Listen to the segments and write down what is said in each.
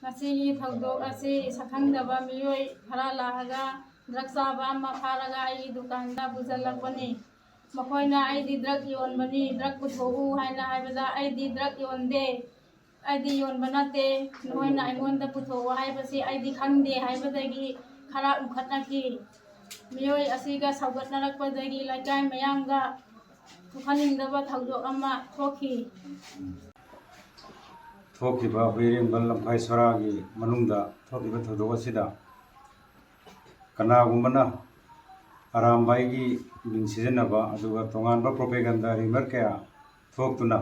ꯉꯁꯤꯒꯤ ꯊꯧꯗꯣꯛ ꯑꯁꯤ ꯁꯛꯈꯪꯗꯕ ꯃꯤꯑꯣꯏ ꯈꯔ ꯂꯥꯛꯑꯒ ꯗ꯭ꯔꯒ ꯆꯥꯕ ꯑꯃ ꯐꯥꯔꯒ ꯑꯩꯒꯤ ꯗꯨꯀꯥꯟꯗ ꯄꯨꯁꯤꯜꯂꯛꯄꯅꯤ꯫ ꯃꯈꯣꯏꯅ ꯑꯩꯗꯤ ꯗ꯭ꯔꯒ ꯌꯣꯟꯕꯅꯤ, ꯗ꯭ꯔꯒ ꯄꯨꯊꯣꯛꯎ ꯍꯥꯏꯅ ꯍꯥꯏꯕꯗ ꯑꯩꯗꯤ ꯗ꯭ꯔꯒ ꯌꯣꯟꯗꯦ, ꯑꯩꯗꯤ ꯌꯣꯟꯕ ꯅꯠꯇꯦ, ꯅꯣꯏꯅ ꯑꯩꯉꯣꯟꯗ ꯄꯨꯊꯣꯛꯎ ꯍꯥꯏꯕꯁꯤ ꯑꯩꯗꯤ ꯈꯪꯗꯦ ꯍꯥꯏꯕꯗꯒꯤ ꯈꯔ ꯎꯪꯈꯠꯅꯈꯤ꯫ ꯃꯤꯑꯣꯏ ꯑꯁꯤꯒ ꯁꯧꯒꯠꯅꯔꯛꯄꯗꯒꯤ ꯂꯩꯀꯥꯏ ꯃꯌꯥꯝꯒ ꯊꯣꯛꯍꯟꯅꯤꯡꯗꯕ ꯊꯧꯗꯣꯛ ꯑꯃ ꯊꯣꯛꯈꯤ꯫ ꯊꯣꯛꯈꯤꯕ ꯍꯨꯏꯔꯦꯟꯕ ꯂꯝꯈꯥꯏ ꯁꯣꯔꯥꯒꯤ ꯃꯅꯨꯡꯗ ꯊꯣꯛꯈꯤꯕ ꯊꯧꯗꯣꯛ ꯑꯁꯤꯗ ꯀꯅꯥꯒꯨꯝꯕꯅ ꯑꯔꯥꯝꯕꯥꯏꯒꯤ ꯃꯤꯡ ꯁꯤꯖꯤꯟꯅꯕ ꯑꯗꯨꯒ ꯇꯣꯉꯥꯟꯕ ꯄ꯭ꯔꯣꯄꯦꯒꯟꯗꯥ ꯔꯤꯃꯔ ꯀꯌꯥ ꯊꯣꯛꯇꯨꯅ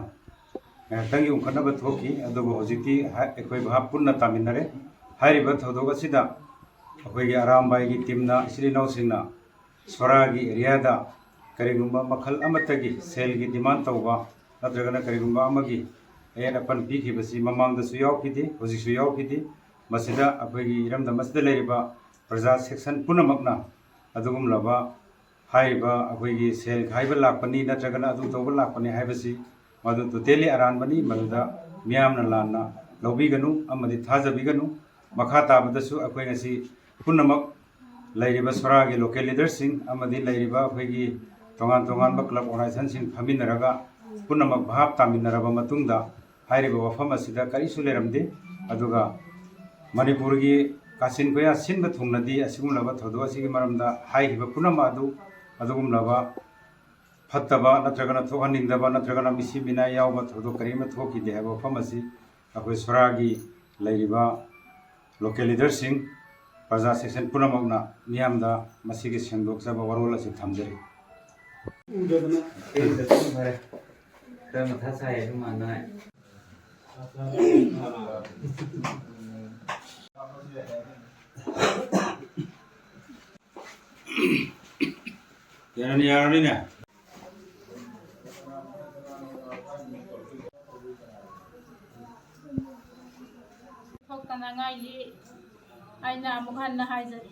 ꯉꯥꯏꯍꯥꯛꯇꯪꯒꯤ ꯎꯪꯈꯠꯅꯕ ꯊꯣꯛꯈꯤ, ꯑꯗꯨꯕꯨ ꯍꯧꯖꯤꯛꯇꯤ ꯑꯩꯈꯣꯏ ꯚꯥꯞ ꯄꯨꯟꯅ ꯇꯥꯃꯤꯟꯅꯔꯦ꯫ ꯍꯥꯏꯔꯤꯕ ꯊꯧꯗꯣꯛ ꯑꯁꯤꯗ ꯑꯩꯈꯣꯏꯒꯤ ꯑꯔꯥꯝꯕꯥꯏꯒꯤ ꯇꯤꯝꯅ, ꯏꯆꯤꯜ ꯏꯅꯥꯎꯁꯤꯡꯅ ꯁꯣꯔꯥꯒꯤ ꯑꯦꯔꯤꯌꯥꯗ ꯀꯔꯤꯒꯨꯝꯕ ꯃꯈꯜ ꯑꯃꯠꯇꯒꯤ ꯁꯦꯜꯒꯤ ꯗꯤꯃꯥꯟ ꯇꯧꯕ ꯅꯠꯇ꯭ꯔꯒꯅ ꯀꯔꯤꯒꯨꯝꯕ ꯑꯃꯒꯤ ꯑꯌꯦꯠ ꯑꯄꯟ ꯄꯤꯈꯤꯕꯁꯤ ꯃꯃꯥꯡꯗꯁꯨ ꯌꯥꯎꯈꯤꯗꯦ, ꯍꯧꯖꯤꯛꯁꯨ ꯌꯥꯎꯈꯤꯗꯦ꯫ ꯃꯁꯤꯗ ꯑꯩꯈꯣꯏꯒꯤ ꯏꯔꯝꯗꯝ ꯑꯁꯤꯗ ꯂꯩꯔꯤꯕ ꯄ꯭ꯔꯖꯥ ꯁꯦꯛꯁꯟ ꯄꯨꯝꯅꯃꯛꯅ ꯑꯗꯨꯒꯨꯝꯂꯕ ꯍꯥꯏꯔꯤꯕ ꯑꯩꯈꯣꯏꯒꯤ ꯁꯦꯜ ꯈꯥꯏꯕ ꯂꯥꯛꯄꯅꯤ ꯅꯠꯇ꯭ꯔꯒꯅ ꯑꯗꯨ ꯇꯧꯕ ꯂꯥꯛꯄꯅꯤ ꯍꯥꯏꯕꯁꯤ ꯃꯗꯨ ꯇꯣꯇꯦꯂꯤ ꯑꯔꯥꯟꯕꯅꯤ꯫ ꯃꯗꯨꯗ ꯃꯤꯌꯥꯝꯅ ꯂꯥꯟꯅ ꯂꯧꯕꯤꯒꯅꯨ ꯑꯃꯗꯤ ꯊꯥꯖꯕꯤꯒꯅꯨ꯫ ꯃꯈꯥ ꯇꯥꯕꯗꯁꯨ ꯑꯩꯈꯣꯏ ꯉꯁꯤ ꯄꯨꯝꯅꯃꯛ ꯂꯩꯔꯤꯕ ꯁꯣꯔꯥꯒꯤ ꯂꯣꯀꯦꯜ ꯂꯤꯗꯔꯁꯤꯡ ꯑꯃꯗꯤ ꯂꯩꯔꯤꯕ ꯑꯩꯈꯣꯏꯒꯤ ꯇꯣꯉꯥꯟ ꯇꯣꯉꯥꯟꯕ ꯀ꯭ꯂꯕ ꯑꯣꯔꯒꯅꯥꯏꯖꯦꯁꯟꯁꯤꯡ ꯐꯝꯃꯤꯟꯅꯔꯒ ꯄꯨꯝꯅꯃꯛ ꯚꯥꯞ ꯇꯥꯃꯤꯟꯅꯔꯕ ꯃꯇꯨꯡꯗ ꯍꯥꯏꯔꯤꯕ ꯋꯥꯐꯝ ꯑꯁꯤꯗ ꯀꯔꯤꯁꯨ ꯂꯩꯔꯝꯗꯦ꯫ ꯑꯗꯨꯒ ꯃꯅꯤꯄꯨꯔꯒꯤ ꯀꯥꯆꯤꯟ ꯀꯣꯏꯌꯥ ꯁꯤꯟꯕ ꯊꯨꯡꯅꯗꯤ ꯑꯁꯤꯒꯨꯝꯂꯕ ꯊꯧꯗꯣꯛ ꯑꯁꯤꯒꯤ ꯃꯔꯝꯗ ꯍꯥꯏꯈꯤꯕ ꯄꯨꯝꯅꯃꯛ ꯑꯗꯨ ꯑꯗꯨꯒꯨꯝꯂꯕ ꯐꯠꯇꯕ ꯅꯠꯇ꯭ꯔꯒꯅ ꯊꯣꯛꯍꯟꯅꯤꯡꯗꯕ ꯅꯠꯇ꯭ꯔꯒꯅ ꯃꯤꯁꯤ ꯃꯤꯅꯥꯏ ꯌꯥꯎꯕ ꯊꯧꯗꯣꯛ ꯀꯔꯤꯃ ꯊꯣꯛꯈꯤꯗꯦ ꯍꯥꯏꯕ ꯋꯥꯐꯝ ꯑꯁꯤ ꯑꯩꯈꯣꯏ ꯁꯣꯔꯥꯒꯤ ꯂꯩꯔꯤꯕ ꯂꯣꯀꯦꯜ ꯂꯤꯗꯔꯁꯤꯡ, ꯄ꯭ꯔꯖꯥ ꯁꯦꯛꯁꯟ ꯄꯨꯝꯅꯃꯛꯅ ꯃꯤꯌꯥꯝꯗ ꯃꯁꯤꯒꯤ ꯁꯦꯡꯗꯣꯛꯆꯕ ꯋꯥꯔꯣꯜ ꯑꯁꯤ ꯊꯝꯖꯔꯤ꯫ ꯌꯥꯔꯅꯤꯅꯦ꯫ ꯊꯣꯛꯇꯅꯉꯥꯏꯒꯤ ꯑꯩꯅ ꯑꯃꯨꯛ ꯍꯟꯅ ꯍꯥꯏꯖꯔꯤ꯫